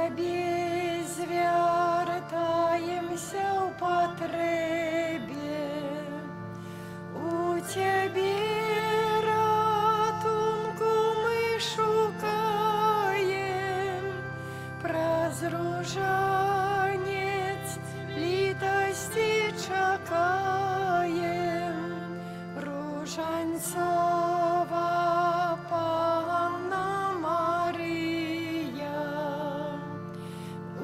Тебе звертаємся в потребі, у Тебе ратунку ми шукаєм, прозружанець літості чекаєм, ружанцова Панна Марія, у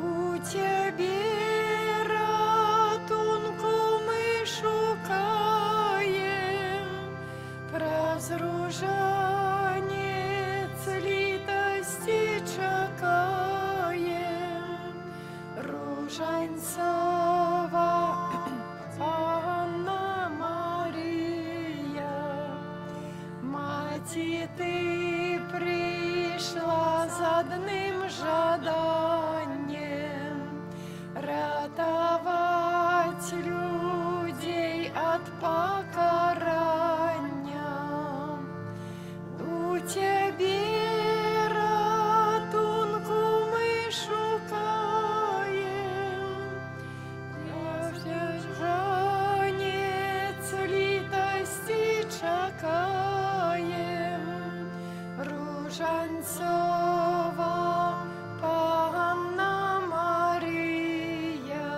Тебе ратунку ми шукаєм, прозружанець літості чекаєм, ружанцова Панна Марія. Маті, ти прийшла з одним жаданням рятовать людей от покарання. У Тебе ратунку ми шукаєм, ружанець літості чекаєм, ружанцова Панна Марія.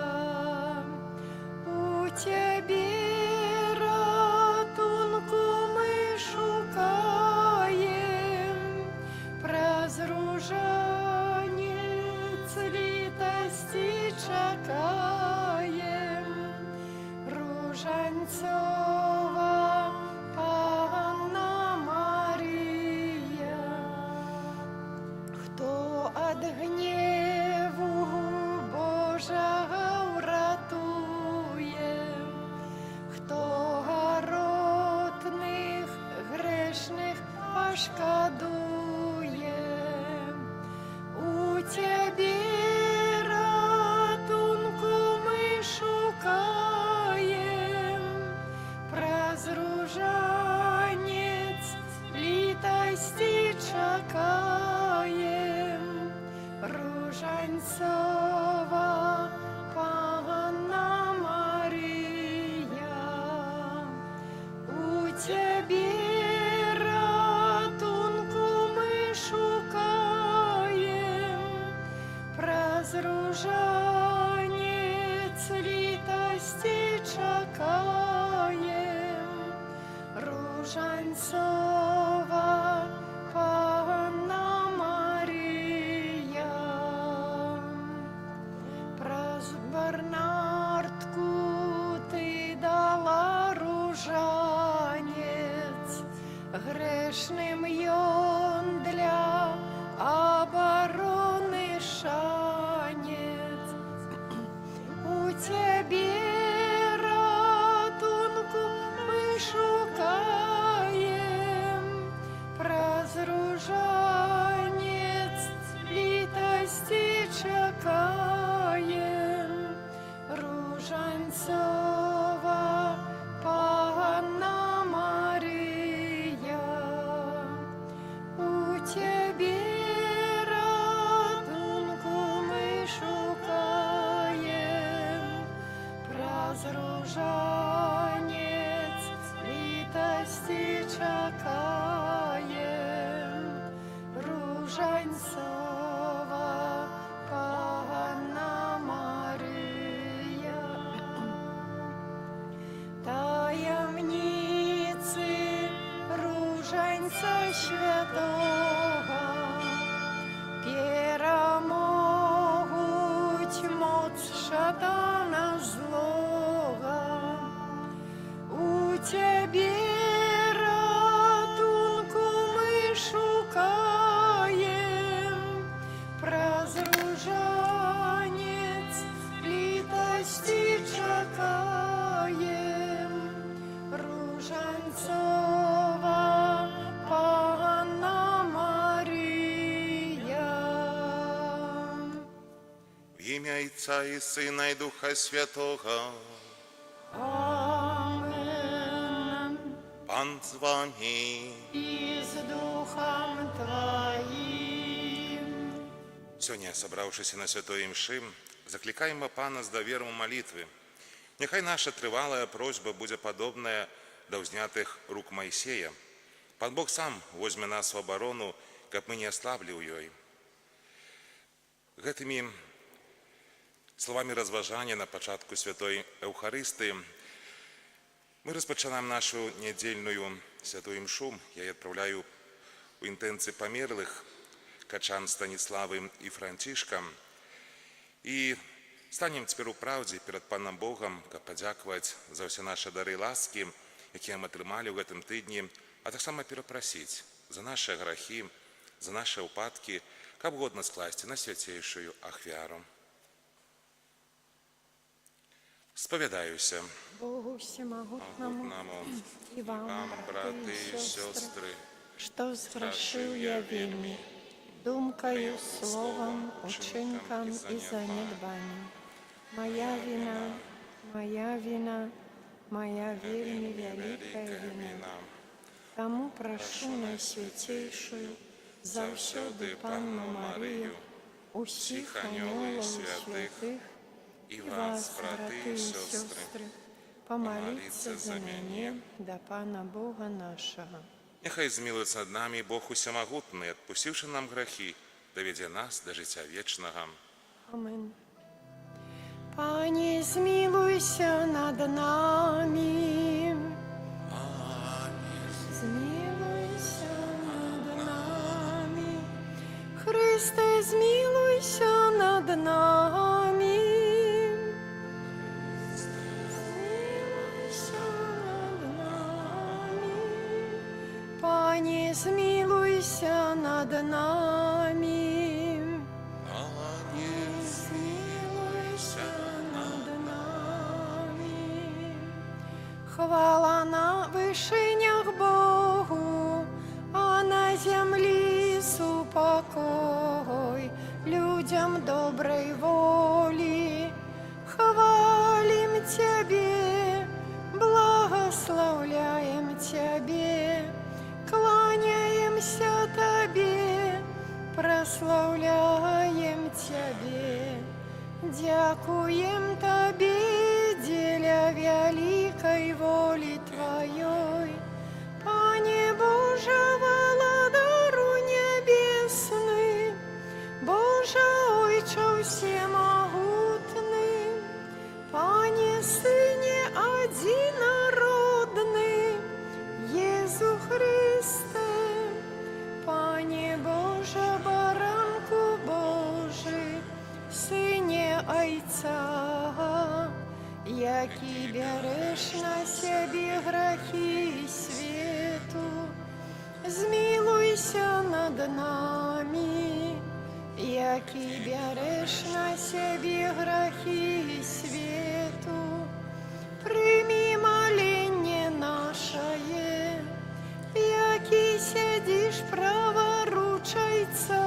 У Тебе ратунку ми шукаєм, прозружанець літості чекаєм, ружанцова Панна Марія. Хто од гніву Божого врятує, хто горотних грешних пошкодує, у Тебе ратунку ми шукаєм, прозружанець літості чекаєм, ружанцова Панна Марія. У Тебе ратунку ми шукаєм, прозружанець літості чекаєм, ружанцова Панна Марія. Праз Бернардку ти дала ружанець, грешним йон для оборони шанець. У Тебе ратунку ми шукаєм, прозружанець літості чекаєм, ружанцова Панна Марія. У Тебе ратунку ми шукаєм, прозружанець літості чекаєм, ружанцова Панна Марія. Таємниці ружанця святого перемогуть моць шатана злого. У Тебе ратунку ми шукаєм, прозружанець літості чекаєм, ружанцова Панна Марія. В ім'я Отця і Сина і Духа Святого. Амен. Пан з вами. І з Духом Твоїм. Сёння, сабраўшыся на святой імшы, заклікаем Пана з даверам у малітвы. Няхай наша трывалая просьба будзе падобная да ўзнятых рук Майсея. Пан Бог сам возьме нас у абарону, каб мы не аслаблі ў ёй. Гэтымі словамі разважання на пачатку святой Эўхарыстыі мы распачынаем нашу нядзельную святую імшу. Я адпраўляю у інтэнцыі памерлых качан Станіславы і Францішка. І станем цяпер у праўдзе перад Панам Богам, каб падзякаваць за ўсе нашы дары і ласкі, якія мы атрымалі ў гэтым тыдні, а таксама перапрасіць за нашы грахі, за нашы ўпадкі, каб годна скласці на свяцейшую ахвяру. Спавядаюся Богу всемогутному Могутнаму и вам, браты і сёстры, что сгрешил я вельми, думкою, словом, учинком и занедбанием. Моя вина, моя вина, моя вельми великая вина. Тому прошу Найсвятейшую, завсёды Панну Марию, усіх анёлов святых, і вас, браты і сёстры, помолиться за мяне да Пана Бога нашего. Няхай змілуецца над намі Бог усемагутны, адпусціўшы нам грахі, давядзе нас да жыцця вечнага. Амин. Пане, змилуйся над нами. Змилуйся над нами. Христе, змилуйся над нами. Змилуйся над нами. Пане, змилуйся над нами. Змілуйся Над нами. Хвала на вышинях Богу, а на землі супокой людям доброй воли. Хвалим Тебе, благословляем Тебе, кланяемся Тебе, прославляем Тебе, дякуем Тебе, деля великой воли Твоей. Пане Боже, владару небесный, Боже, Ойче всемогутный, Пане Сыне одинородный, Езу Христе, Пане Боже, баранку Божий, Сыне Ойца, який береш на себе грехи свету, змилуйся над нами, який береш на себе грехи свету, прими моление наше, який сидишь праворучайца,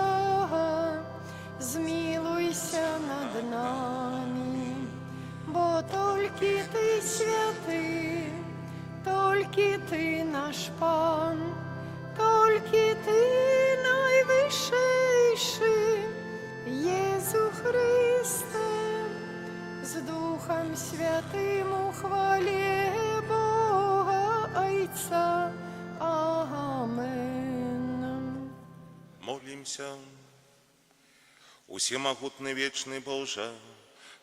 змилуйся над нами, бо тільки Ти святий, тільки Ти наш Пан, тільки Ти найвищийший, Єзу Христе, з Духом Святим у хвалі Бога Отця. Амен. Молімся. Усемагутны вечны Боже,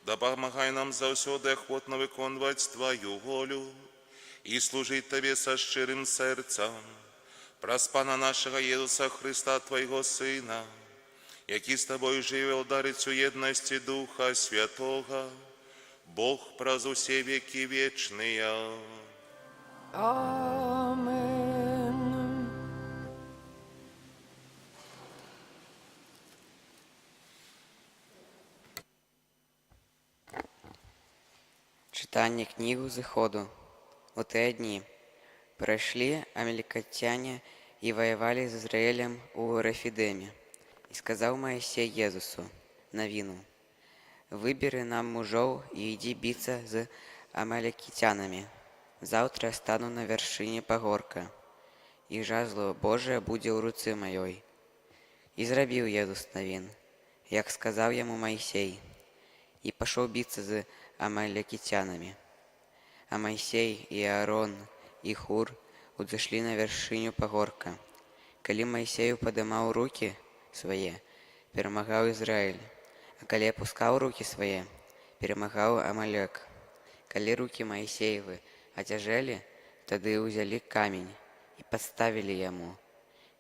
дапамагай нам заўсёды ахвотна выконваць Твою волю і служыць Табе са шчырым сэрцам праз Пана нашага Езуса Христа, Твайго Сына, які з Табою жыве ўдарыць у еднасці Духа Святога, Бог праз усе векі вечныя. Амен. Читання книгу Зыходу. У те дні прийшли амалікитяне і воювали з Ізраїлем у Рефідемі. І сказав Моїсей Єзусу новину: «Вибери нам мужов і йди битися з амалікитянами. Завтра я стану на вершині пагорка, і жезло Божие буде у руці моєї». І зробив Єзус новин. як сказаў яму Майсей, і пашоў біцца з амалекіцянамі. А Майсей і Аарон і Хур узышлі на вяршыню пагорка. Калі Майсей падымаў рукі свае, перамагаў Ізраіль, а калі апускаў рукі свае, перамагаў Амалек. Калі рукі Майсеевы ацяжэлі, тады ўзялі камень і паставілі яму,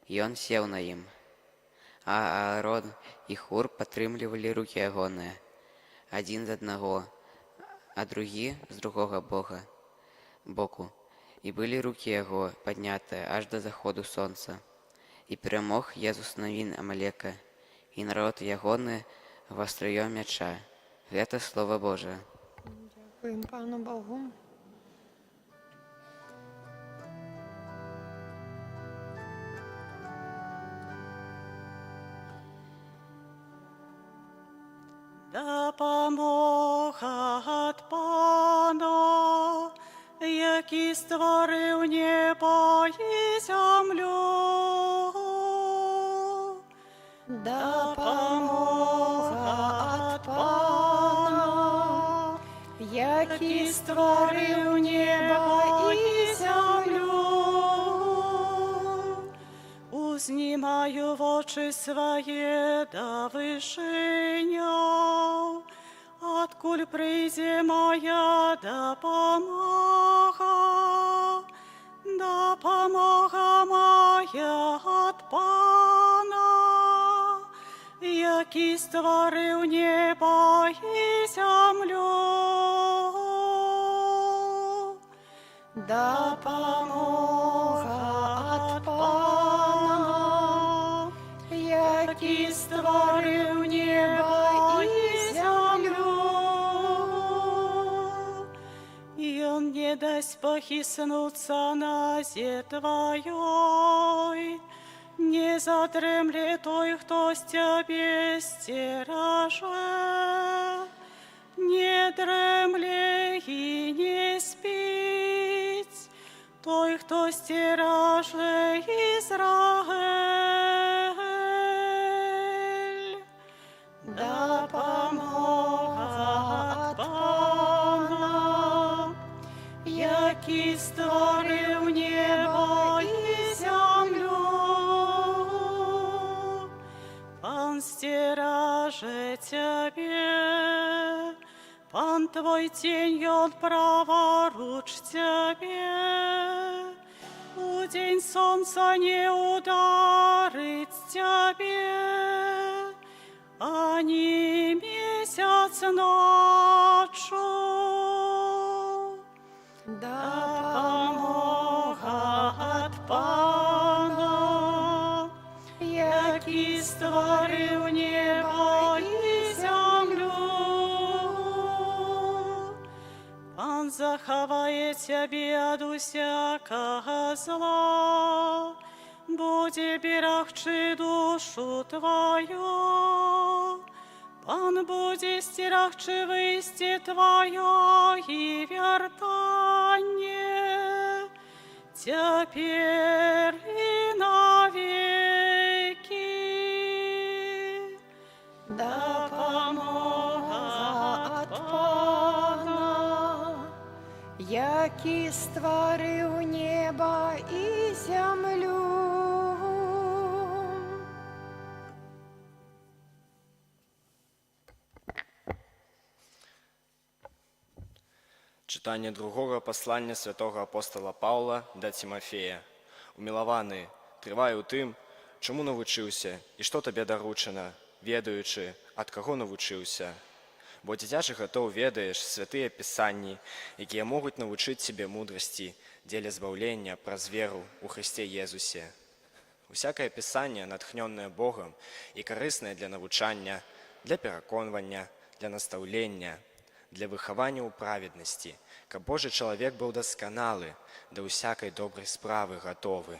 і ён сеў на ім. А Аарон і Хур падтрымлівалі рукі ягоныя, адзін з аднаго, а другі з другога боку. І былі рукі яго паднятыя аж да заходу сонца. І перамог Езус навін Амалека, і народ ягоны вастрыём мяча. Гэта Слова Божае. Дякуємо Пану Богу. Дапамога ад Пана, які створив небо і землю. Допомога від Пана, який створив небо і землю. Узнімаю в очі своє до вишення, откуль прийде моя допомога. Допомога моя от Пана, який створив небо і землю. Допомога від Пана, який створив небо і землю. И он не даст похиснуться назе твоей, не задремлет той, кто с тебе стероже, не дремле и не спит той, кто стероже Израиль. Допомога від Пана, який створив небо і землю. Пан стераже тебе, Пан твой тень, он праворуч тебе. У день солнца не ударит тебе, ani месяц ночью. Допомога від Пана, який створив небо і землю. Пан заховає тебе від усякого зла, буде берегчи душу твою. Пан буде стерегчи висті твоє і вертання, тепер і навіки. Допомога від Пана, який створив небо і землю. Читання другого послання святого апостола Павла до Тимофея. Умілований, тривай у тим, чому навчився, і що тобі доручено, ведаючи, від кого навчився. Бо дитяче готов ведаєш святые Писання, які можуть навчити тебе мудрості, ділі збавлення праз віру у Христе Єзусі. Усякое Писання, натхненное Богом і корисне для навчання, для переконування, для наставлення, для выхования у праведности, как Божий человек был досконалый, до всякой доброй справы готовы.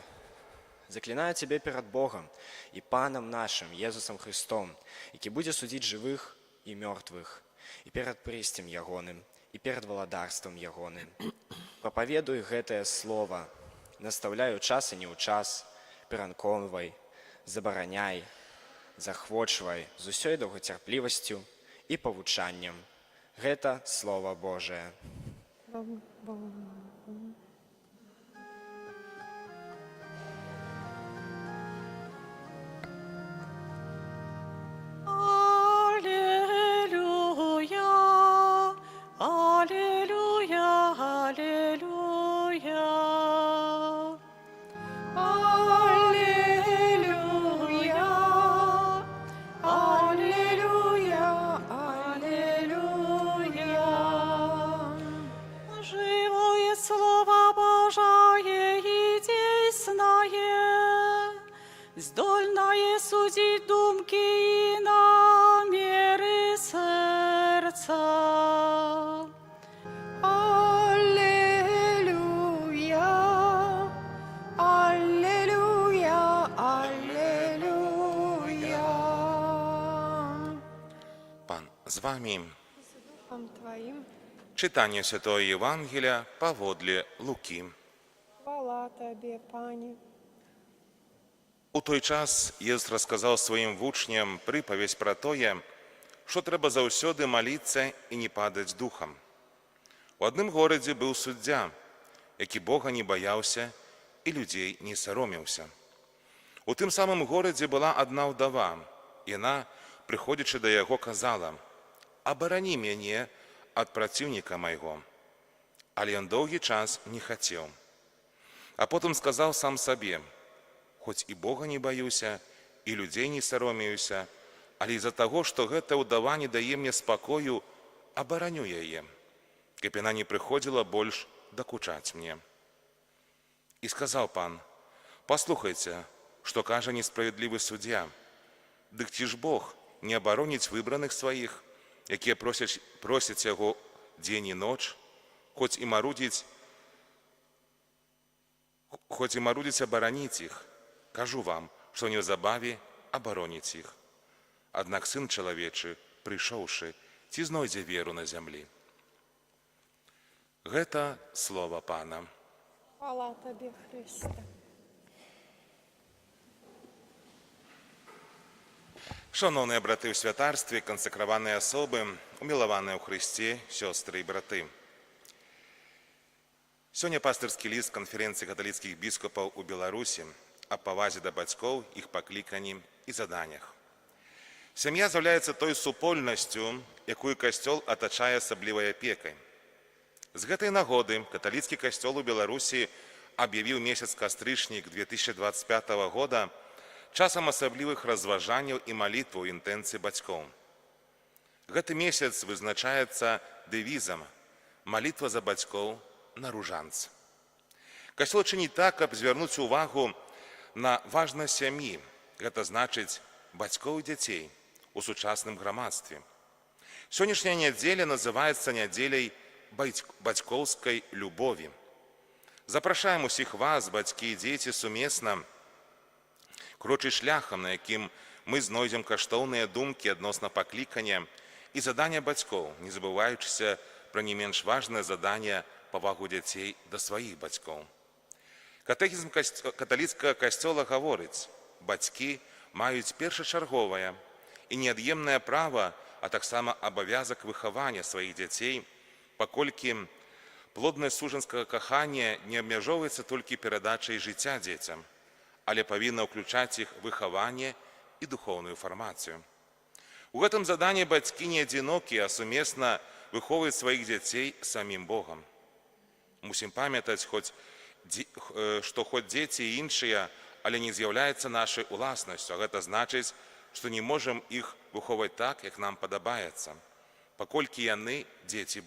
Заклинаю Тебе перед Богом и Паном нашим, Иисусом Христом, який буде судить живых и мертвых, и перед пристем Ягоным, и перед володарством Ягоным. Проповедуй гэтое слово, наставляй у час и не у час, перанконвай, забороняй, захвочвай з усёй доўгацярплівасцю і павучаннем. Гэта Слова Божае. Аллилуйя, аллилуйя, аллилуйя. Аллилуйя, аллилуйя, аллилуйя. Живое Слово Божие и действенное, здольное судить думки и намеры сердца. Аллилуйя, аллилуйя, аллилуйя. Пан з вами. Духом Твоим, Читання Святого Євангелія паводле Луки. хвала Тебе, Пане. У той час Єсус розказав своїм вучням приповідь про тое, що треба заўсёды молитися і не падать духом. У одним городі був суддя, який Бога не боявся і людей не соромився. У тим самим городі була одна вдова, і вона, приходячи до його, казала: «Оборони мене від противника моєго». Але він довгий час не хотів. А потім сказав сам собі: «Хоць і Бога не боюся, і людей не соромеюся, але из-за того, что гэта удава не дае мне спокою, обороню яе, каб яна не приходила больш докучать мне». И сказал пан: «Послухайте, что кажа несправедливый судья. Дык ці ж Бог не обороніць выбраных своих, якія просяць яго день и ночь, хоть и марудить оборонить их. Кажу вам, что неўзабаве обороніць их. Аднак Сын Чалавечы, прыйшоўшы, ці знойдзе веру на зямлі». Гэта слова Пана. Хвала Тебе, Христе. Шановні брати у святарстві, консекровані особи, уміловані у Христі, сестри і брати. Сёння пастырскі ліст канферэнцыі каталіцкіх біскупаў у Беларусі аб павазе да бацькоў, іх пакліканні і заданнях. Сям'я з'яўляецца той супольнасцю, якую касцёл атачае асаблівай апекай. З гэтай нагоды каталіцкі касцёл у Беларусі аб'явіў месяц кастрычнік 2025 года часам асаблівых разважанняў і малітваў інтэнцыі бацькоў. Гэты месяц вызначаецца дэвізам «Малітва за бацькоў на ружанцы». Касцёл чыніць так, каб звярнуць увагу на важнасць сям'і, гэта значыць бацькоў і дзяцей у сучасным грамадстве. Сённяшняя нядзеля называецца нядзеляй бацькоўскай любові. Запрашаем усіх вас, бацькі і дзеці, сумесна крочыць шляхам, на якім мы знойдзем каштоўныя думкі адносна паклікання і задання бацькоў, не забываючыся пра не менш важнае заданне павагу дзяцей да сваіх бацькоў. Катэхізм каталіцкага касцёла гаворыць: бацькі маюць першачарговае і неад'емнае права, а таксама абавязак выхавання сваіх дзяцей, паколькі плоднасць сужанскага кахання не абмяжоўваецца толькі перадачай жыцця дзецям, але павінна ўключаць іх выхаванне і духоўную фармацыю. У гэтым заданні бацькі не адзінокія, а сумесна выхоўваюць сваіх дзяцей самім Богам. Мусім памятаць, што хоць дзеці і іншыя, але не з'яўляецца нашай уласнасцю, а гэта значыць, што не можам іх выхоўваць так, як нам падабаецца, паколькі яны дзеці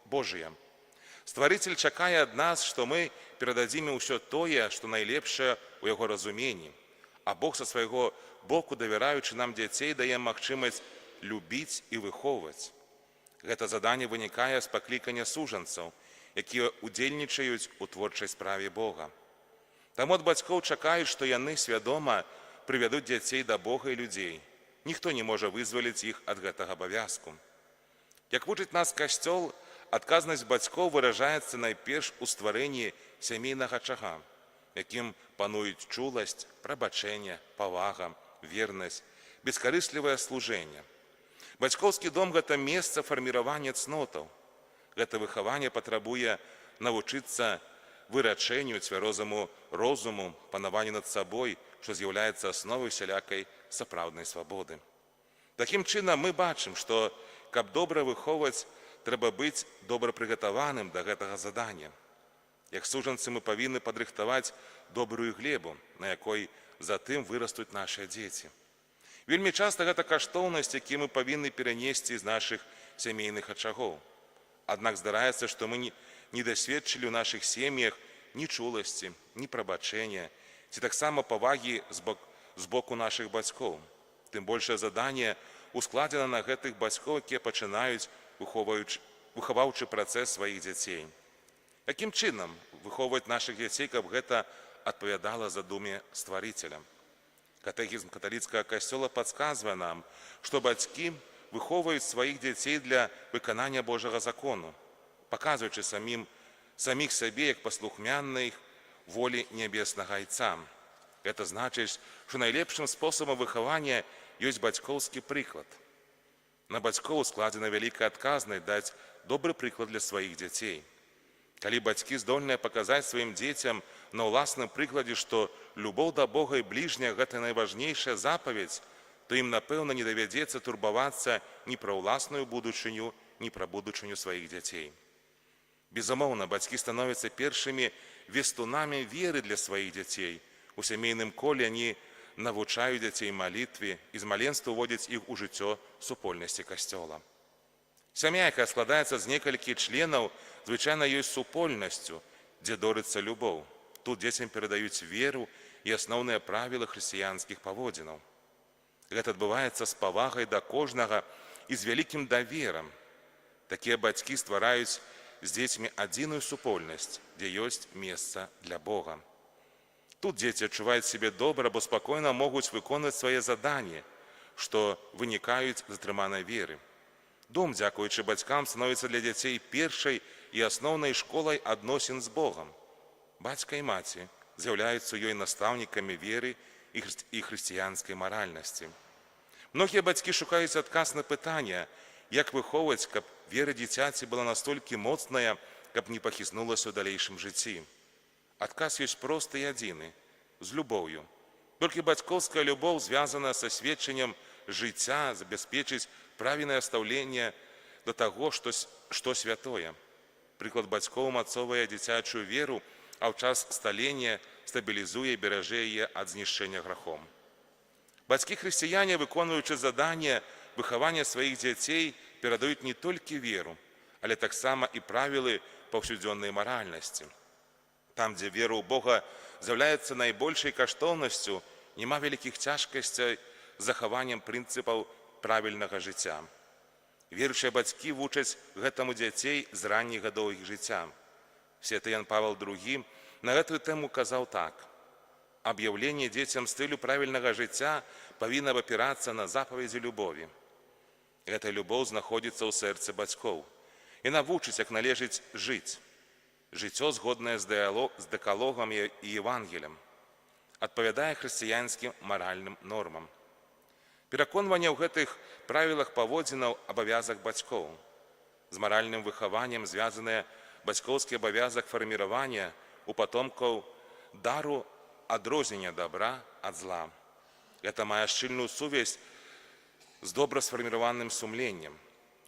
Божыя. Стварыцель чакае ад нас, што мы перададзім ўсё тое, што найлепшае ў яго разуменні, а Бог са свайго боку, давяраючы нам дзяцей, дае магчымасць любіць і выхоўваць. Гэта заданне вынікае з паклікання сужанцаў, якія ўдзельнічаюць у творчай справе Бога. Таму ад бацькоў чакаюць, што яны свядома прывядуць дзяцей да Бога і людзей. Ніхто не можа вызваліць іх ад гэтага абавязку. Як вучыць нас касцёл, адказнасць бацькоў выражаецца найперш у стварэнні сямейнага ачага, якім пануюць чуласць, прабачэнне, павага, вернасць, бескарыслівае служэнне. Бацькоўскі дом – гэта месца фарміравання цнотаў. Гэта выхаванне патрабуе навучыцца вырашэнню, цвярозаму розуму, панаванню над сабой, што з'яўляецца асновай усялякай сапраўднай свабоды. Такім чынам мы бачым, што каб добра выхоўваць, трэба быць добра прыгатаваным да гэтага задання. Як сужанцы мы павінны падрыхтаваць добрую глебу, на якой затым вырастуць нашыя дзеці. Вельмі часта гэта каштоўнасць, які мы павінны перанесці з нашых сямейных ачагоў. Аднак здараецца, што мы не дасведчылі ў нашых сем'ях ні чуласці, ні прабачэння, ці таксама павагі з боку нашых бацькоў. Тым большае заданне ускладзена на гэтых бацькоў, якія пачынаюць выхаваўчы працэс сваіх дзяцей. Якім чынам выхоўваць нашых дзяцей, каб гэта адпавядала задуме стварыцеля? Катэхізм каталіцкага касцёла падказвае нам, што бацькі выхоўваюць сваіх дзяцей для выканання Божага закону, паказваючы саміх сабе як паслухмянных волі нябеснага Айца. Гэта значыць, што найлепшым спосабам выхавання ёсць бацькоўскі прыклад. На бацькоў складзена вялікая адказнасць даць добры прыклад для сваіх дзяцей. Калі бацькі здольныя паказаць сваім дзецям на ўласным прыкладзе, што любоў да Бога і бліжняга – гэта найважнейшая запаведь, то ім, напэўна, не давядзецца турбавацца ні пра ўласную будучыню, ні пра будучыню сваіх дзяцей. Безумоўна, бацькі становяцца першымі вестунамі веры для сваіх дзяцей. У сямейным коле они навучаюць дзяцей малітве і з маленства ўводзяць іх у жыццё супольнасці касцёла. Сям'я, якая складаецца з некалькі членаў, звычайна ёсць супольнасцю, дзе дорыцца любоў. Тут дзецям перадаюць веру і асноўныя правілы хрысціянскіх паводзінаў. Гэта адбываецца з павагай да кожнага і з вялікім даверам. Такія бацькі ствараюць з дзецьмі адзіную супольнасць, дзе ёсць месца для Бога. Тут дзеці адчуваюць сябе добра, бо спакойна могуць выконваць свае заданні, што вынікаюць з атрыманай веры. Дом, дзякуючы бацькам, становіцца для дзяцей першай і асноўнай школай адносін з Богам. Бацька і маці з'яўляюцца ёй настаўнікамі веры і хрысціянскай маральнасці. Многія бацькі шукаюць адказ на пытанне, як выхоўваць, каб вера дзіцяці была настолькі моцная, каб не пахіснулася ў далейшым жыцці. Адказ ёсць просты і адзіны – з любоўю. Толькі бацькоўская любоў звязана са сведчаннем жыцця, забяспечыць правільнае стаўленне да таго, што святое. Прыклад бацькоў мацовае дзіцячую веру, а ў час сталення стабілізуе і беражэ яе ад знішчэння грахом. Бацькі-хрысціяне, выконваючы заданне выхавання сваіх дзяцей, перадаюць не толькі веру, але таксама і правілы паўсюдзённай маральнасці. Там, дзе вера ў Бога з'яўляецца найбольшай каштоўнасцю, няма вялікіх цяжкасцей з захаваннем прынцыпаў правільнага жыцця. Веруючыя бацькі вучаць гэтаму дзяцей з ранніх гадоў іх жыцця. Святы Ян Павел II на гэтую тэму казаў так: «Аб'яўленне дзецям стылю правільнага жыцця павінна апірацца на запаведзі любові. Гэта любоў знаходзіцца ў сэрцы бацькоў. Яна вучыць, як належыць жыць. Жыццё, згоднае з дэкалогам і Евангелем, адпавядае хрысціянскім маральным нормам. Пераконванне ў гэтых правілах паводзінаў абавязак бацькоў. З маральным выхаваннем звязаныя бацькоўскі абавязак фарміравання у патомкаў дару адрознення добра ад зла. Гэта мае шчыльную сувязь з добра сфарміраваным сумленнем.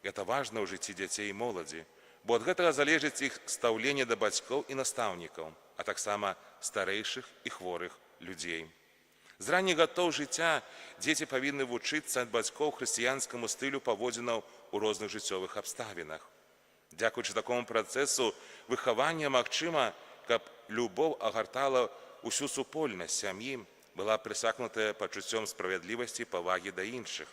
Гэта важна ў жыцці дзяцей і моладзі, бо ад гэтага залежыць іх стаўленне да бацькоў і настаўнікаў, а таксама старэйшых і хворых людзей. З ранніх гадоў жыцця дзеці павінны вучыцца ад бацькоў хрысціянскаму стылю паводзінаў у розных жыццёвых абставінах. Дзякуючы такому працэсу выхавання магчыма, каб любоў агартала ўсю супольнасць сям'і, была прысякнутая пачуццём справядлівасці і павагі да іншых,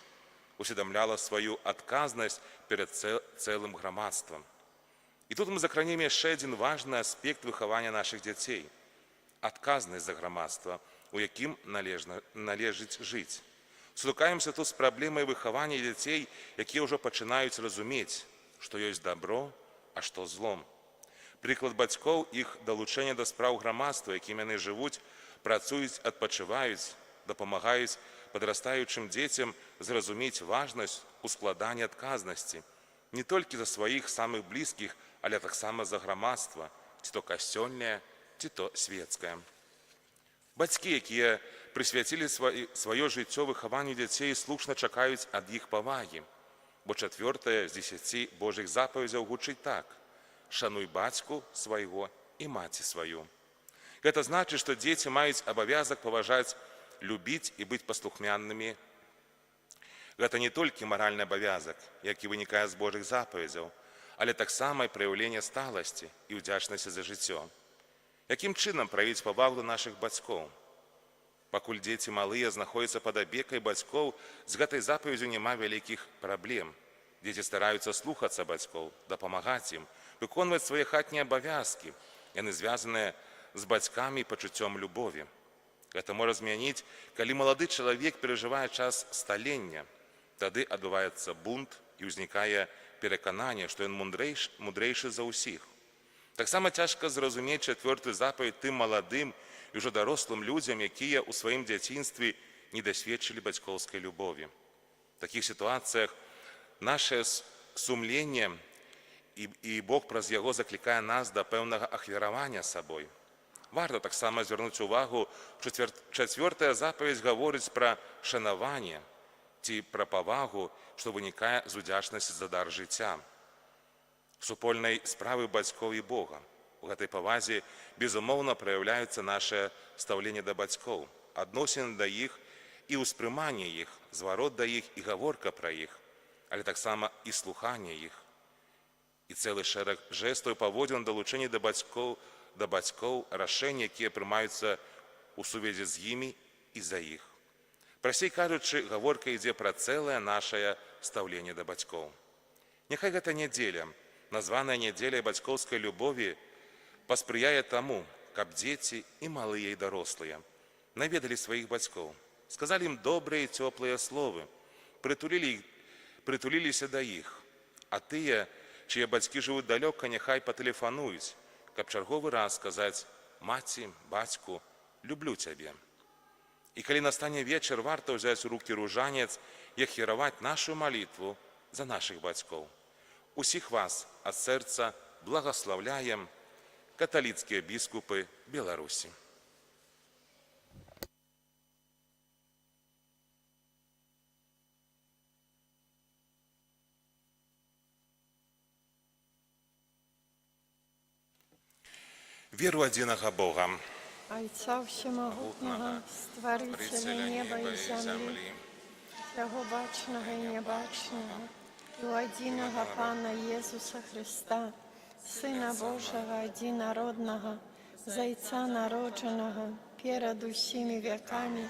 усведамляла сваю адказнасць перад цэлым грамадствам. І тут мы закранем яшчэ адзін важны аспект выхавання нашых дзяцей – адказнасць за грамадства, у якім належыць жыць. Сутыкаемся тут з праблемай выхавання дзяцей, якія ўжо пачынаюць разумець, што ёсць дабро, а што злом. Прыклад бацькоў, іх далучэння да спраў грамадства, якім яны жывуць, працуюць, адпачываюць, дапамагаюць падрастаючым дзецям зразумець важнасць у складанні адказнасці не толькі за сваіх самых блізкіх, але таксама за грамадства, ці то касцёльнае, ці то светскае. Бацькі, якія прысвяцілі сваё жыццё выхаванню дзяцей, слушна чакаюць ад іх павагі, бо 4 з 10 Божых запавязяў гучыць так: «Шануй бацьку свайго і маці сваю». Гэта значыць, што дзеці маюць абавязак паважаць, любіць і быць паслухмянымі. Гэта не толькі маральны абавязак, які вынікае з Божых запавязяў, але таксама і праяўленне сталасці і ўдзячнасці за жыццё. Якім чынам праявіць павагу да нашых бацькоў? Пакуль дзеці малыя знаходзяцца пад апекай бацькоў, з гэтай запавязю няма вялікіх праблем. Дзеці стараюцца слухацца бацькоў, дапамагаць ім, выконваць свае хатнія абавязкі. Яны звязаныя з бацькамі і пачуццём любові. Гэта можа змяніць, калі малады чалавек перажывае час сталення. Тады адбываецца бунт і ўзнікае перакананне, што ён мудрэйшы за ўсіх. Таксама цяжка зразумець 4 запаведь тым маладым і ўжо дарослым людзям, якія ў сваім дзяцінстве не дасведчылі бацькоўскай любові. В такіх сітуацыях нашае сумленне і Бог праз яго заклікае нас да пэўнага ахвяравання сабой. Варта таксама звярнуць увагу, што 4 запаведь гаворыць пра шанаванне ці пра павагу, што вынікае з удзячнасці за дар жыцця, супольнай справы бацькоў і Бога. У гэтай павазе, безумоўна, праяўляецца наше стаўленне да бацькоў, адносіны да іх і ўспрыманне іх, зварот да іх і гаворка пра іх, але таксама і слуханне іх. І цэлы шэраг жэстаў паводзін далучэння да бацькоў, рашэнні, якія прымаюцца ў сувязі з імі і за іх. Прасцей кажучы, гаворка ідзе пра цэлае нашае стаўленне да бацькоў. Няхай гэта нядзеля, названая нядзеляй бацькоўскай любові, паспрыяе таму, каб дзеці і малыя і дарослыя наведалі сваіх бацькоў, сказалі ім добрыя і цёплыя словы, прытуліліся да іх, а тыя, чые бацькі жывуць далёка, няхай патэлефануюць, каб чарговы раз сказаць: «Маці, бацьку, люблю цябе». І калі настане вечар, варта ўзяць у рукі ружанец і ахіраваць нашу малітву за нашых бацькоў. Усіх вас ад сэрца благаслаўляем каталіцкія біскупы Беларусі. Веру адзінага Бога, Айца Всемагутнага, Стварыцеля неба і зямлі, всяго бачнага і нябачнага, і ў адзінага Пана Езуса Христа, Сына Божага адзінароднага, Зайца народжанага, перад усімі вякамі,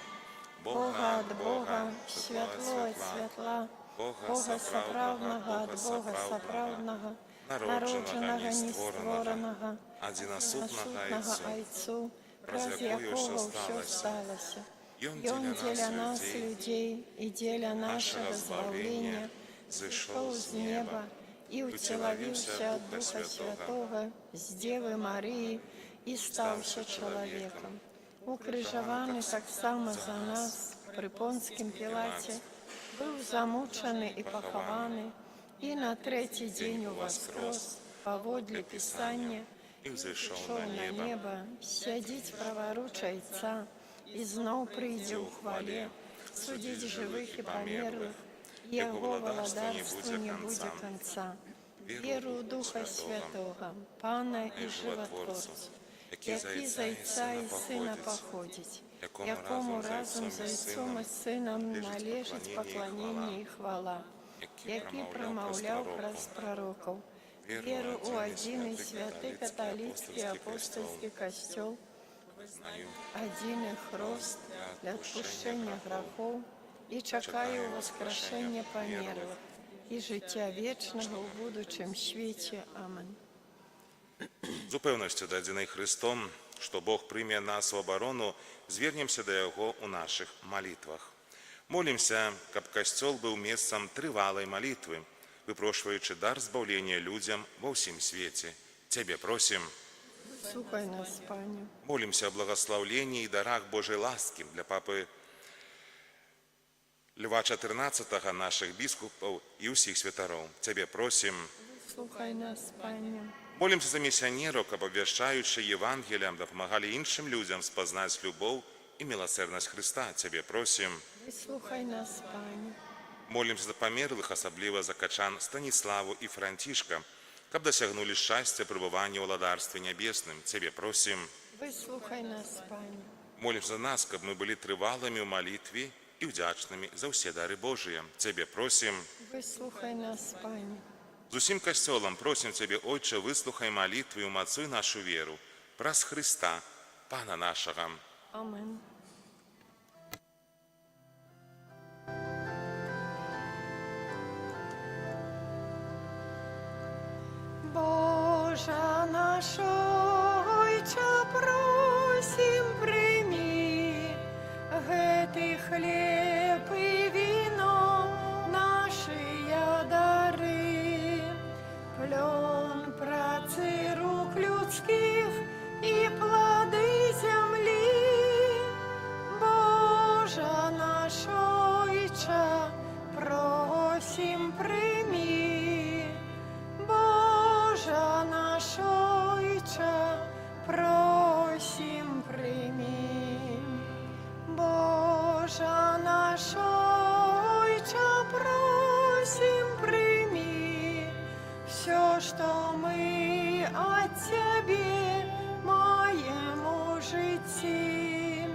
Бога ад Бога, святло ад святла, Бога сапраўднага ад Бога сапраўднага, народжанага нестворанага, адзінасутнага Айцу, праз якога ўсё сталася. Ён дзеля нас, людзей, і дзеля нашага збаўлення, зышоў з неба і ўцелавіўся ад Духа Святога з Дзевы Марыі і стаўся чалавекам. Укрыжаваны таксама за нас пры Понскім Пілаце, быў замучаны і пахаваны, і на 3-й дзень уваскрос, паводле Пісання, і ўзышоў ішоў на неба, сядзіць праваруч Айца, і зноў прыйдзе ў хвале, судзіць жывых і памерлых, яго валадарству не будзе канца. Веру ў Духа Святога, Пана і Жыватворцу, які з Айца і Сына паходзіць, якому разам з Айцом і Сынам належыць пакланенне і хвала, які прамаўляў праз прарокаў, веру ў адзіны святы каталіцкі апостольскі касцёл, адзіны хрост для адпушчэння грахоў і чакаю ўваскрашэння памерлых і жыцця вечнага ў будучым свеце. Амен. З упэўнасцю дадзенай Христом, што Бог прыме нас у абарону, звернемся да Яго ў нашых малітвах. Молімся, каб касцёл быў месцам трывалай малітвы, выпрошваючы дар збаўлення людзям ва ўсім свеце. Цябе просім. Слухай нас, Пане. Молімся о благословлении и дарах Божьей ласки для папы Льва XIV, наших біскупів і усіх святаров. Тебе просим. Слухай нас, Пане. Молимся за миссионеров, каб обвящаючи Євангеліям, допомагали іншим людям спознать любов і милосердність Христа. Тебе просим. Вислухай нас, Пане. Молимся за померлих, особливо за качан Станиславу і Франтишка, каб досягнули щастя пребування у Владарстві Небесним. Тебе просим. Вислухай нас, Пане. Молимся за нас, каб ми були тривалими у молитві і вдячними за всі дари Божії. Тебе просим. Вислухай нас, Пане. З усім костьолом просим Тебе, Отче, вислухай молитву і умацуй нашу віру. Праз Христа, Пана нашого. Амен. Божа наш Ойче, просим, прийми гетий хліб і віно, наші дари, плен праці рук людських і плоди землі. Божа наш Ойче, просим, прийми. Божа наш Ойче, просим, прийми. Божа наш Ойче, просим, прийми все, что мы от Тебе маем у житті,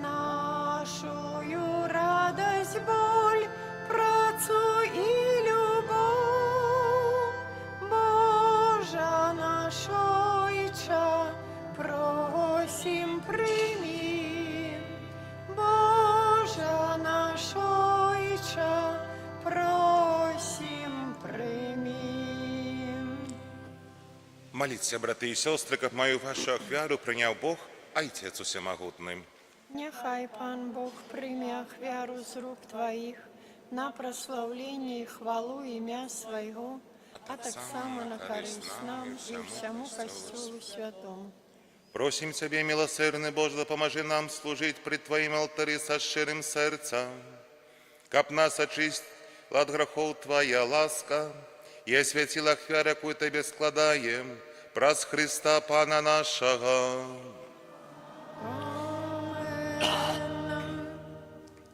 нашою радость, боль, працю і любов. Божа наш Ойче, просим, прийми. Божа наш Ойче, просим, прийми. Моліться, брати і сестри, каб мою вашу ахвяру прийняв Бог, Отець Усемогутний. Нехай Пан Бог прийме ахвяру з рук Твоїх на прославлення і хвалу ім'я Свого, а так само на користь нам і всьому Костюлу Святому. Просим Тебе, милосердный Боже, допоможи нам служить пред Твоим алтари со щирым сердцем, каб нас очистила от грехов Твоя ласка и освятила ахвяру, якую Тебе складаем, праз Христа Пана нашого.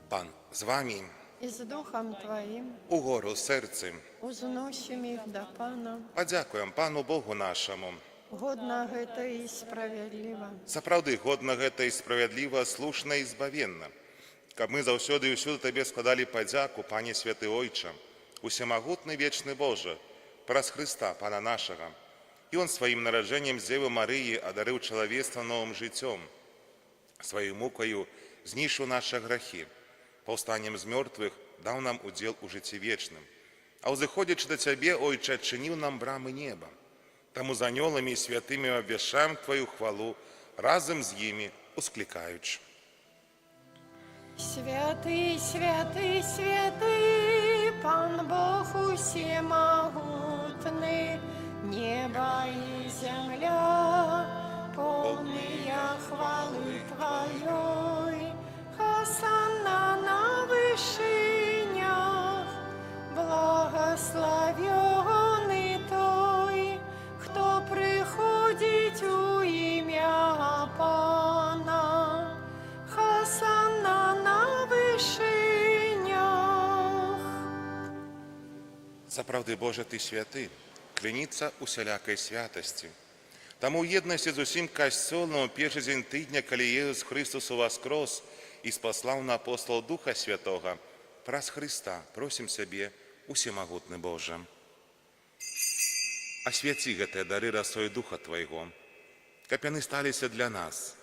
Пан з вами, І з Духом Твоїм угору серцем. узносим їх до Пана, Подякуємо Пану Богу нашому. годно гэта і справедливо. Сапраўды годна гэта і справядліва, слушна і збавенна. Каб мы заўсёды і ўсюды Табе складалі падзяку, Пане Святы Ойча, усемагутны вечны Божа, праз Христа, Пана нашага. І Он сваім нараджэннем з Дзевы Марыі адарыў чалавецтва новым жыццём. Сваёй мукаю знішыў нашы грахі. Паўстаннем з мёртвых даў нам удзел у жыцці вечным. А ўзыходзячы да Цябе, Ойча, адчыніў нам брамы неба. Таму з анёламі і святымі абвяшчаем Твою хвалу, разам з імі усклікаючы. Святый, святый, святый, Пан Бог усемогутный, небо и земля, полные хвалы Твоей. Хосанна на вышинях, благословенный той, кто приходит у ім'я Пана. Хосанна на вышинях. Сапраўды, Боже, Ты святы, кляніца усялякай святасці. Таму ў єднасці з усім касцёлам у першы дзень тыдня, калі Єсус Христос уваскрос і спаслаў на апостол Духа Святога, праз Христа просім Сябе, усемагутны Боже. Асвяці гэтыя дары расой Духа Твайго, каб яны сталіся для нас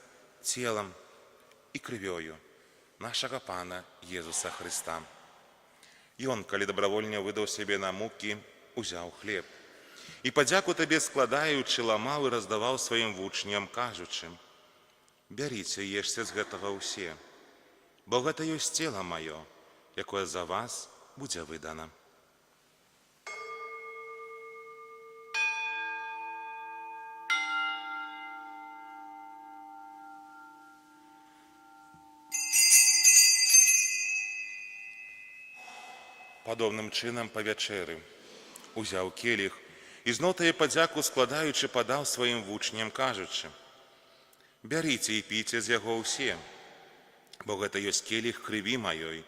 целам і крывёю нашага Пана Езуса Христа. Ён, калі дабравольна выдаў сябе на мукі, узяў хлеб. І падзяку Табе складаючы, ламаў і раздаваў сваім вучням, кажучы: «Бярыце, ешце з гэтага ўсе, бо гэта ёсць цела маё, якое за вас будзе выдана». Падобным чынам па вячэры узяў келіх і зноў тае падзяку складаючы падаў сваім вучням, кажучы: «Бярыце і піце з яго ўсе, бо гэта ёсць келіх крыві маёй,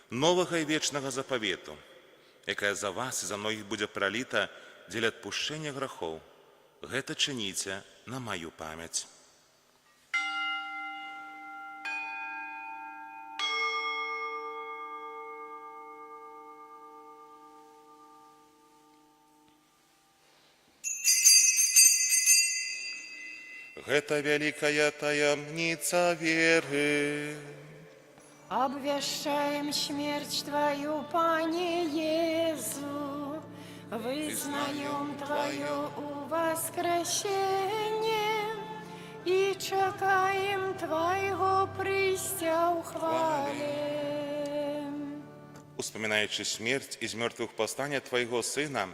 новага і вечнага запавету, якая за вас і за многіх будзе праліта дзеля адпушчэння грахоў. Гэта чыніце на маю памяць». Гэта вялікая таямніца веры. Обвящаем смерть Твою, Пане Иезу, вызнаем Твое воскресение и чекаем Твоего прыйсця ў хвале. Успоминаючи смерть из мертвых восстания Твоего Сына,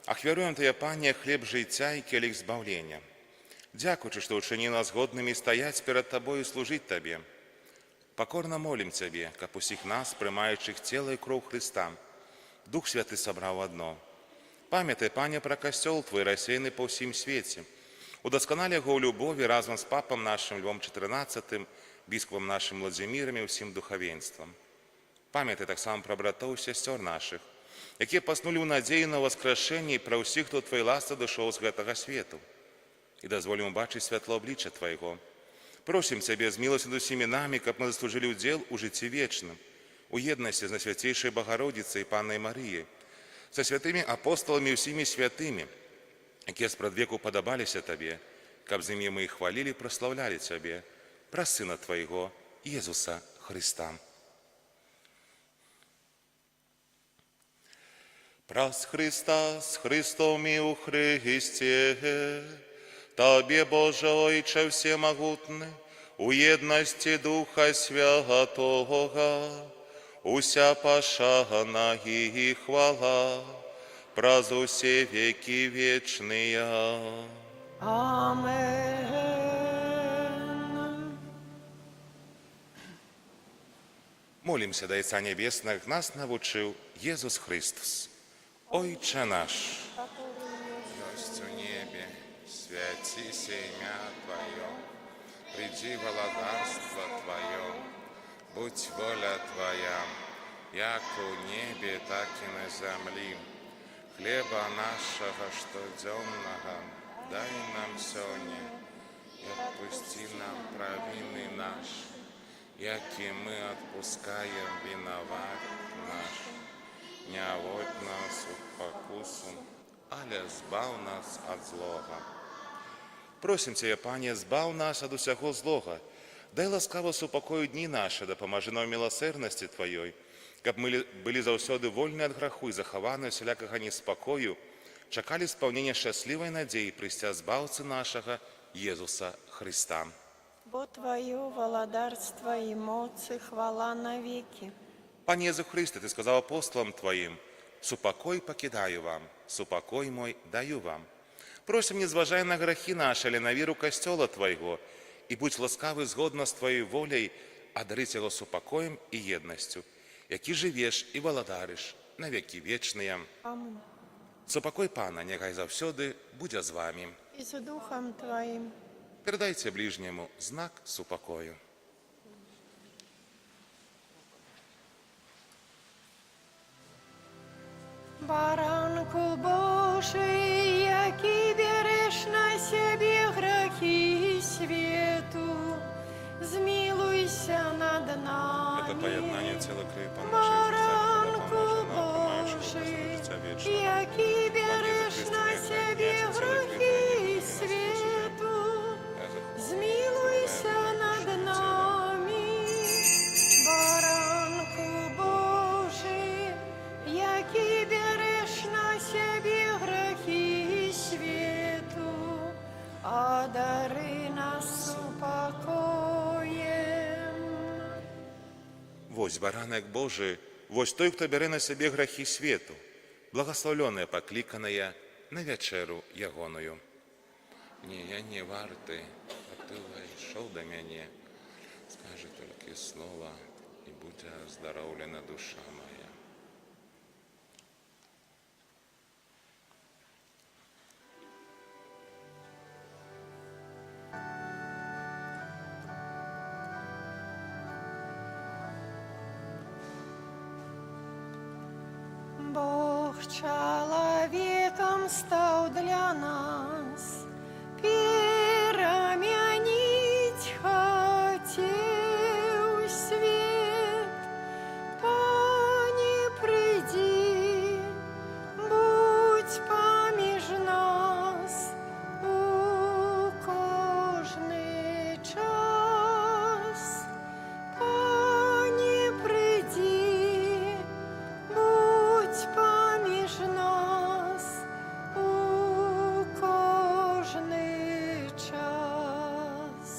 ахвяруем Тебе, Пане, хлеб життя и келих збавлення. Дякуючи, что учини нас годными стоять перед Тобою и служить Тебе. Покорно молим Тебе, каб усіх нас, приймаючих тіло і кров Христа, Дух Святий собрав одно. Пам'ятай, Пане, про костел Твой, рассеянный по всім світі. Удосконали його у любові разом з папом нашим Львом XIV, біскупом нашим Владимиром і всім духовенством. Пам'ятай так само про братов і сестер наших, які поснули у надії на воскрешення і про всіх, хто Твоєї ласки дійшов з гэтага світу. І дозволим убачить світло обличчя Твоєго. Просим Тебе з милостью над усіми нами, каб ми заслужили удел у житті вічним, у єдності з Найсвятейшою Богородицею і Панною Марією, со святими апостолами і всіми святими, які спрадвеку подобалися Тебе, каб з ними ми хвалили і прославляли Тебе, про Сина Твоего, Єзуса Христа. Праз Христа, с Христом і у Христі, Тобі, Боже Ойче всемогутний, у єдності Духа Святого, уся пошана і хвала, праз усі віки вічні. Амен. Молимся, да Отца Небесных нас навучив Єсус Христос. Ойче наш, Есть в небе, святися имя Твое, приди владарство Твое, будь воля Твоя, як у небе, так и на земле. Хлеба нашего штоденного дай нам сегодня, и отпусти нам провины наши, як и мы отпускаем виноват наш. Не вводь нас в покусу, але збав нас от злого. просим Тебе, Пане, збав нас від усього злого, дай ласкаво супокою дні наші, допоможи нам в милосердності Твоєї, каб ми були завсёды вольні від граху і заховані всілякого неспокою, чекали сповнення щасливої надії прийстя Збавці нашого Єсуса Христа. Бо Твое владарство и моц и хвала навеки. Пане Єсу Христе, Ти сказав апостолам Твоїм: «Супокой покидаю вам, супокой мой даю вам». Просим, не зважай на грехи наши, але на віру костела Твоего, і будь ласкавий згодно з Твоєю волею, одарить його супокоєм і єдністю, які живеш і володариш на віки вічні. Амен. Супокой Пана, нехай завсёды буде з вами. И с Духом Твоим. Передайте ближньому знак супокою. Баранку Божий, який береш на себе грехи свету, змилуйся над нами. Это поєднання тіла крові Пана Баранку Божий, Божий, який береш на себе грехи свету, змилуйся над нами. Баранку Божий, який береш на себе грехи свету, одари нас упокоєм. Вось баранок Божий, вось той, хто бере на себе грехи свету, благословленная, покликаная на вечеру ягоною. Не, я не варты, а ты войшов до меня. Скажи только слово, и будь оздоровлена душа моя. хлебом стал для нас, переменить хотел свет. Пане, приди, будь поміж нас у кожний час. Пане, приди, будь поміж нас у кожний час.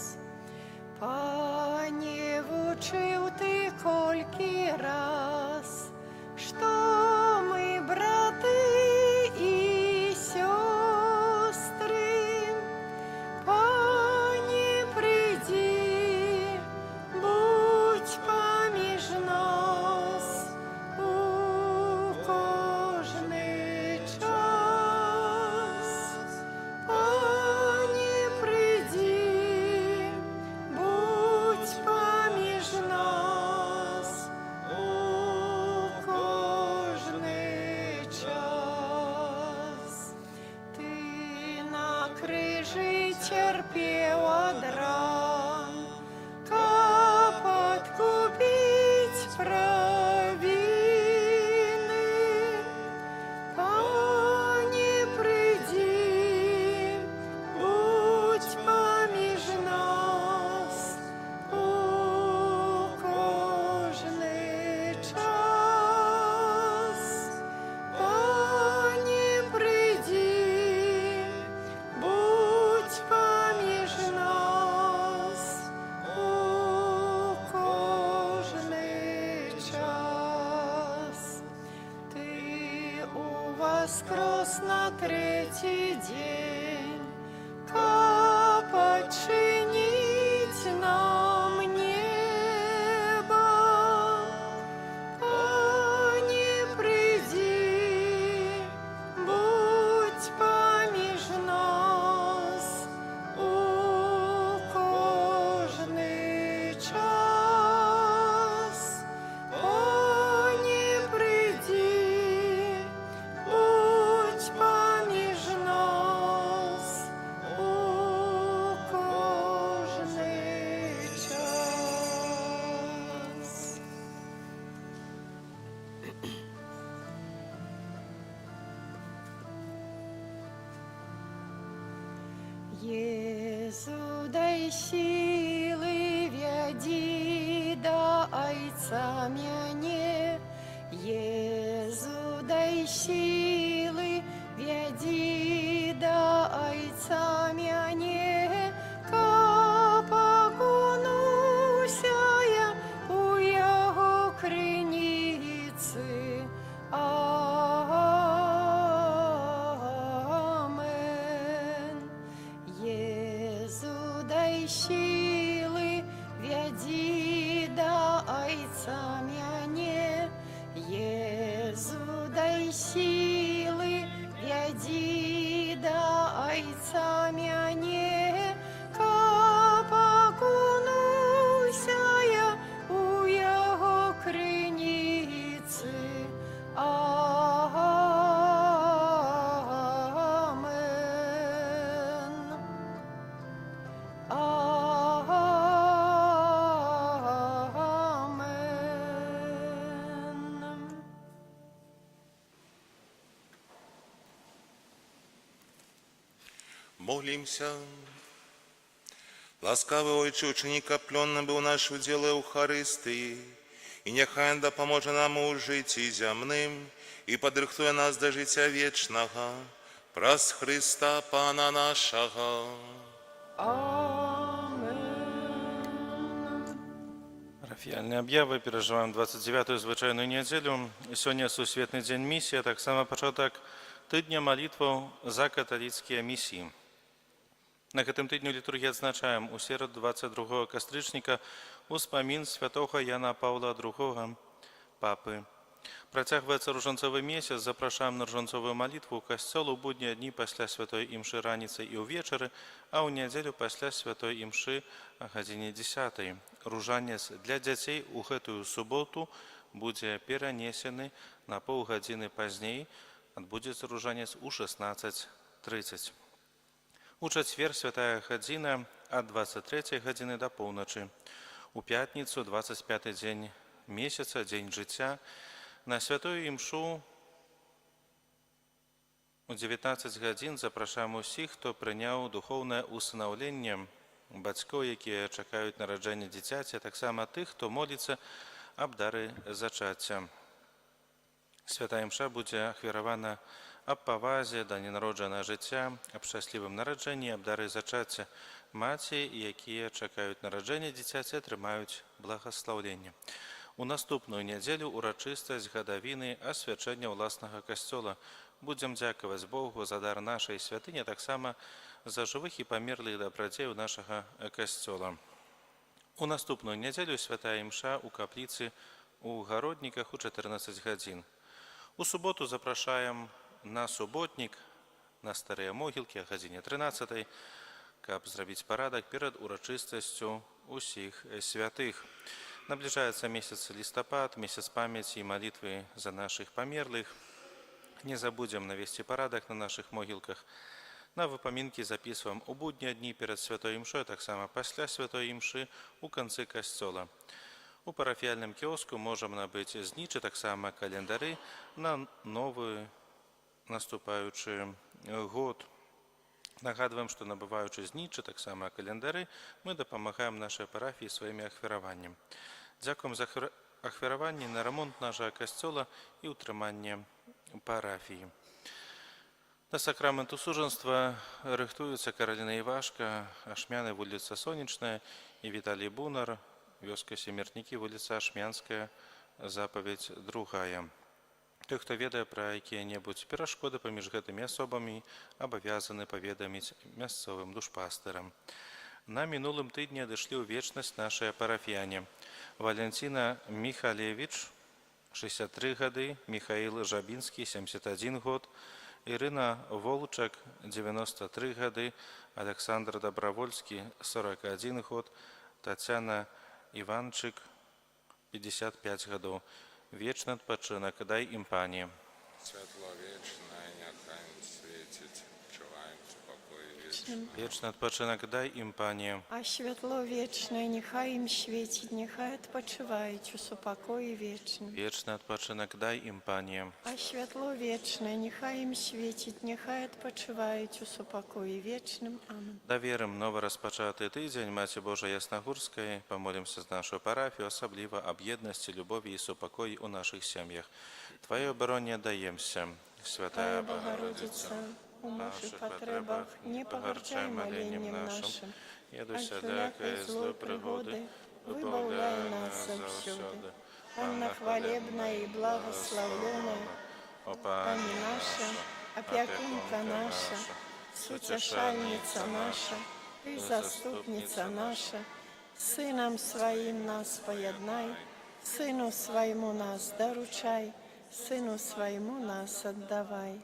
Пане, вучив ти кольки раз, що ми, брати і сестри. Пане, приди, будь поміж нас у кожний час. Пане, приди, будь поміж нас у кожний час. Ти на крижі терпів од ран, каб откупить провини. Пане, приди, будь поміж нас у кожний час. Пане, приди, будь поміж нас у кожний час. Ти воскрес на третій день, каб очинить нам небо. Пане, приди, будь поміж нас у кожний час. Пане, приди, будь поміж нас у кожний час. Єзу, дай сили, веди до Отца мяне. Єзу, дай сили, веди до Отца мяне. Каб окунуся я у Його криниці. Амен. Єзу, дай сили, веди до Отца мяне. Єзу, дай сили, веди до Отца мяне. Каб окунуся я у Його криниці. Амен. Амен. Молимся. Ласкавый Отче, ученик опленный был наш удел Евхаристии, и нехай да поможе нам у житті земним, і подрихтує нас до життя вічного, праз Христа Пана нашого. Парафіяльні об'яви. Переживаємо 29-ю звичайну неділю. Сьогодні Сусвітний день місії, так само початок тижня молитву за католицькі місії. На гэтым тыдню літургія адзначаем у сераду 22 кастрычніка успамін святого Яна Паўла II, папы. Працягваецца ружанцовы месяц, запрашаем на ружанцовую молитву ў касцёл у буднія дні пасля святой імшы раніцай і ўвечары, а ў нядзелю пасля святой імшы о гадзіне 10. Ружанец для дзяцей у гэтую суботу будзе перанесены на паўгадзіны пазней, Адбудзецца ружанец у 16:30. У чацвер святая гадзіна ад 23 гадзіны да поўначы. У пятніцу, 25-й дзень месяца, дзень жыцця, на святую імшу у 19 гадзін запрашаем усіх, хто прыняў духоўнае усынаўленне, бацькоў, якія чакаюць нараджэння дзіцяці, а таксама тых, хто моліцца аб дары зачацця. Святая імша будзе ахвяравана аб павазе да ненароджанага жыцця, аб шчаслівым нараджэнні, аб дары зачацця. Маці, якія чакаюць нараджэння дзіцяці, атрымаюць благаслаўленне. У наступную нядзелю урачыстасць гадавіны асвячэння ўласнага касцёла. Будзем дзякаваць Богу за дар нашай святыні, а таксама за жывых і памерлых дабрадзеяў нашага касцёла. У наступную нядзелю святая імша ў капліцы у Гародніках у 14 гадзін. У суботу запрашаем на суботнік, на старыя могілкі о гадзіне 13, каб зрабіць парадак перад урачыстасцю усіх святых. Набліжаецца месяц лістапад, месяц памяці і малітвы за нашых памерлых. Не забудзем навесці парадак на нашых могілках. На выпамінкі запісваем у буднія дні перад святой імшой, таксама пасля святой імшы у канцы касцёла. У парафіяльным кіоску можам набыць знічы, таксама календары на новы наступаючы год. Нагадваем, што набываючы знічы, таксама календары, мы дапамагаем нашай парафіі сваімі ахвяраваннем. Дзякуем за ахвяраванні на рамонт нашага касцёла і ўтрыманне парафіі. На сакраменту сужанства рыхтуюцца Караліна Івашка, Ашмяны, вуліца Сонечная і Віталій Бунар, вёска Семернікі, вуліца Ашмянская, запаведь другая. Той, хто ведае пра якія-небудзь перашкоды паміж гэтымі асобамі, абавязаны паведаміць мясцовым душпастырам. На мінулым тыдні адышлі ў вечнасць нашыя парафіяне. Валянціна Міхалевіч, 63 гады, Міхаіл Жабінскі, 71 год, Ірына Волчак, 93 гады, Александр Добровольскі, 41 год, Тацяна Іванчык, 55 гадоў. Вечны адпачынак, дай ім пані. Святло вечное, няхай им светить, чуваем спокой вечный. Вечны адпачынак, дай ім пані. А святло вечнае, няхай ім свеціць, няхай адпачываюць у супакоі вечным. Вечны адпачынак, дай ім пані. А святло вечнае, няхай ім свеціць, няхай адпачываюць у супакоі вечным. Амин. Даверым новы распачаты тыдзень Маці Божай Яснагурскай, памолімся з нашу парафію, асабліва аб еднасці, любові і супакоі ў нашых сям'ях. Твоё абаронне даемся, святая Богородица, у наших потребах не погарчай моленнем нашим, Еду от всякой злой пригоди, выбавляй нас завсюди. Анна хвалебная и благословленная, Пани наша, опекунка наша, сутешальница наша, Ты заступница наша, Сыном Своим нас поеднай, Сыну Своему нас доручай, Сыну Своему нас отдавай.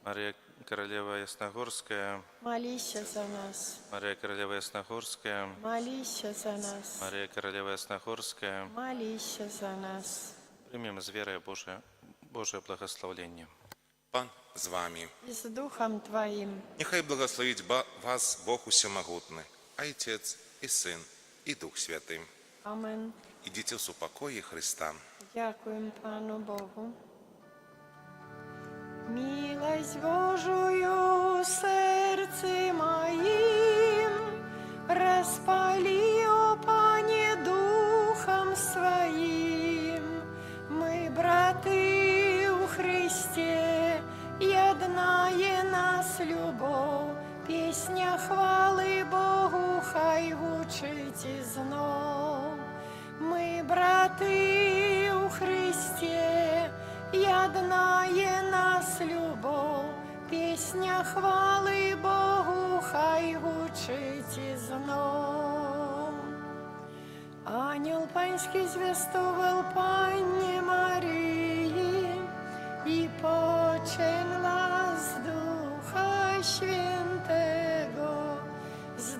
Мария Королева Ясногорская, Молись за нас, Мария Королева Ясногорская, молись за нас, Мария Королева Ясногорская, молись за нас. примем з верой Божие благословление. Пан з вами. И с Духом Твоим. Нехай благословить вас Бог Усемогутный, Отец и Сын и Дух Святый. Амин. Идите в супокое Христа. Дякуем Пану Богу. Милость Божию в сердце моим распали, о Пане, Духом Своим. Мы, браты у Христе, єднає нас любов, пісня хвали Богу хай гучить знов. Ми, брати у Христі, єднає нас любов, пісня хвали Богу хай гучить знов. Ангел панський звістував Панні Марії, і починла з Духа Świętego, з